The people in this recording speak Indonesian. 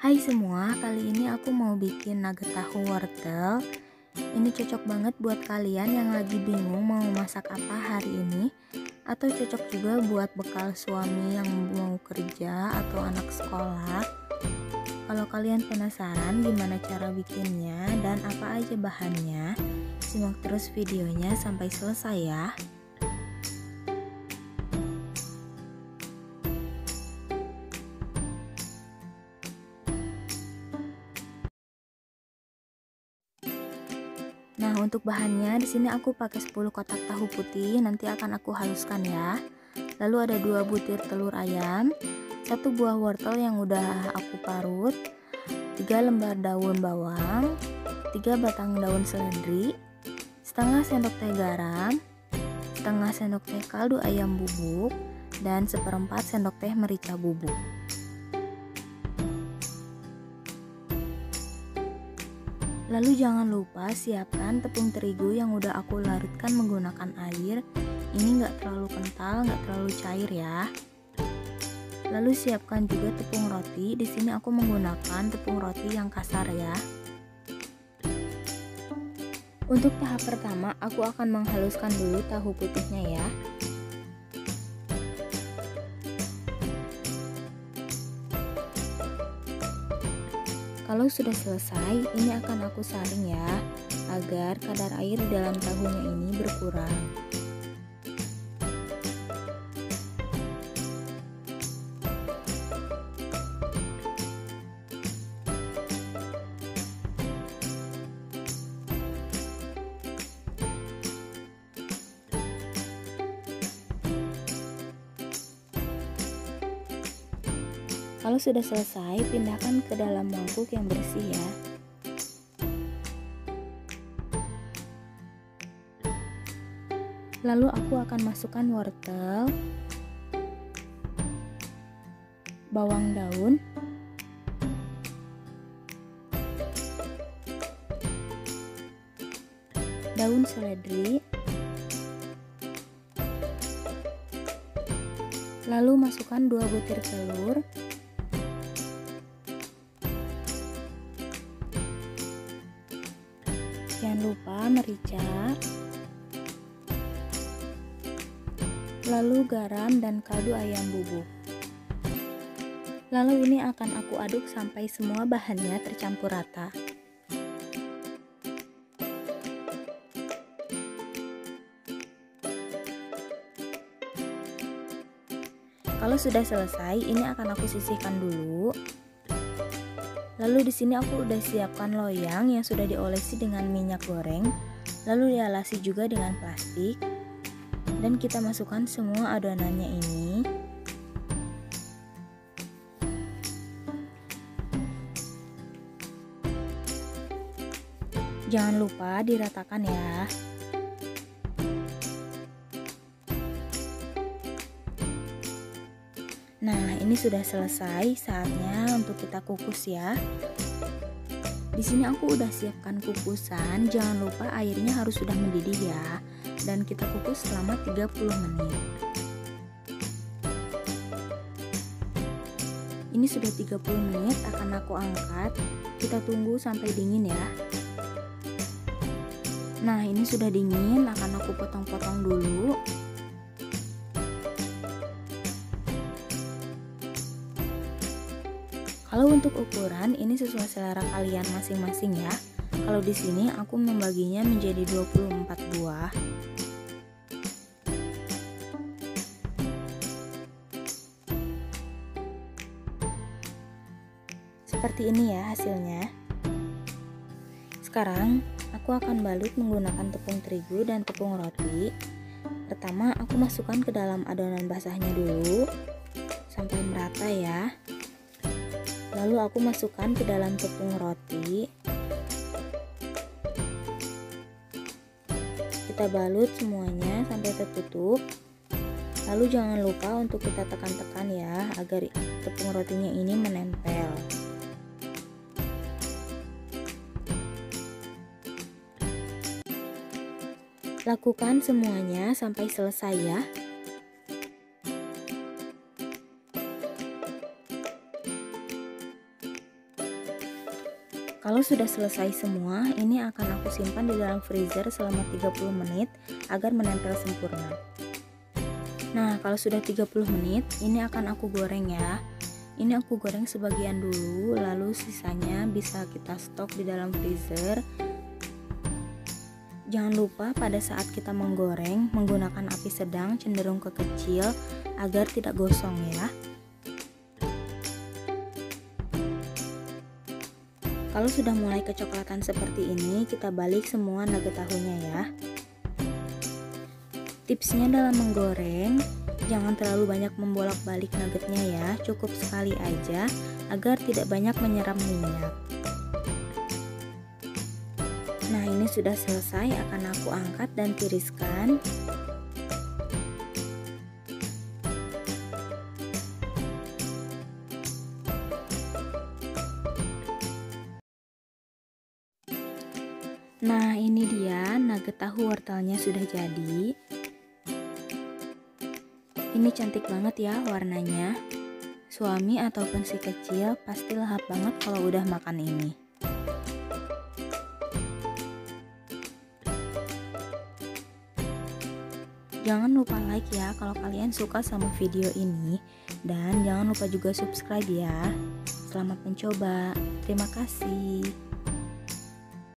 Hai semua, kali ini aku mau bikin nugget tahu wortel. Ini cocok banget buat kalian yang lagi bingung mau masak apa hari ini, atau cocok juga buat bekal suami yang mau kerja atau anak sekolah. Kalau kalian penasaran gimana cara bikinnya dan apa aja bahannya, simak terus videonya sampai selesai ya. Nah, untuk bahannya di sini aku pakai 10 kotak tahu putih, nanti akan aku haluskan ya. Lalu ada 2 butir telur ayam, 1 buah wortel yang udah aku parut, 3 lembar daun bawang, 3 batang daun seledri, setengah sendok teh garam, setengah sendok teh kaldu ayam bubuk, dan seperempat sendok teh merica bubuk. Lalu jangan lupa siapkan tepung terigu yang udah aku larutkan menggunakan air. Ini nggak terlalu kental, nggak terlalu cair ya. Lalu siapkan juga tepung roti. Di sini aku menggunakan tepung roti yang kasar ya. Untuk tahap pertama, aku akan menghaluskan dulu tahu putihnya ya. Kalau sudah selesai, ini akan aku saring ya, agar kadar air di dalam tahunya ini berkurang. Kalau sudah selesai, pindahkan ke dalam mangkuk yang bersih ya. Lalu aku akan masukkan wortel, bawang daun, daun seledri, lalu masukkan 2 butir telur, jangan lupa merica, lalu garam dan kaldu ayam bubuk. Lalu ini akan aku aduk sampai semua bahannya tercampur rata. Kalau sudah selesai, ini akan aku sisihkan dulu. Lalu di sini aku udah siapkan loyang yang sudah diolesi dengan minyak goreng, lalu dialasi juga dengan plastik, dan kita masukkan semua adonannya ini. Jangan lupa diratakan ya. Nah, ini sudah selesai, saatnya untuk kita kukus ya. Di sini aku udah siapkan kukusan, jangan lupa airnya harus sudah mendidih ya. Dan kita kukus selama 30 menit. Ini sudah 30 menit, akan aku angkat. Kita tunggu sampai dingin ya. Nah, ini sudah dingin, akan aku potong-potong dulu. Kalau untuk ukuran, ini sesuai selera kalian masing-masing ya. Kalau di sini aku membaginya menjadi 24 buah. Seperti ini ya hasilnya. Sekarang aku akan balut menggunakan tepung terigu dan tepung roti. Pertama aku masukkan ke dalam adonan basahnya dulu sampai merata ya. Lalu aku masukkan ke dalam tepung roti. Kita balut semuanya sampai tertutup. Lalu jangan lupa untuk kita tekan-tekan ya, agar tepung rotinya ini menempel. Lakukan semuanya sampai selesai ya. Kalau sudah selesai semua, ini akan aku simpan di dalam freezer selama 30 menit agar menempel sempurna. Nah, kalau sudah 30 menit, ini akan aku goreng ya. Ini aku goreng sebagian dulu, lalu sisanya bisa kita stok di dalam freezer. Jangan lupa pada saat kita menggoreng, menggunakan api sedang cenderung ke kecil agar tidak gosong ya. Kalau sudah mulai kecoklatan seperti ini, kita balik semua nugget tahunya ya. Tipsnya dalam menggoreng, jangan terlalu banyak membolak-balik nuggetnya ya, cukup sekali aja agar tidak banyak menyerap minyak. Nah, ini sudah selesai, akan aku angkat dan tiriskan. Nah, ini dia nugget tahu wortelnya sudah jadi. Ini cantik banget ya warnanya. Suami ataupun si kecil pasti lahap banget kalau udah makan ini. Jangan lupa like ya kalau kalian suka sama video ini. Dan jangan lupa juga subscribe ya. Selamat mencoba. Terima kasih.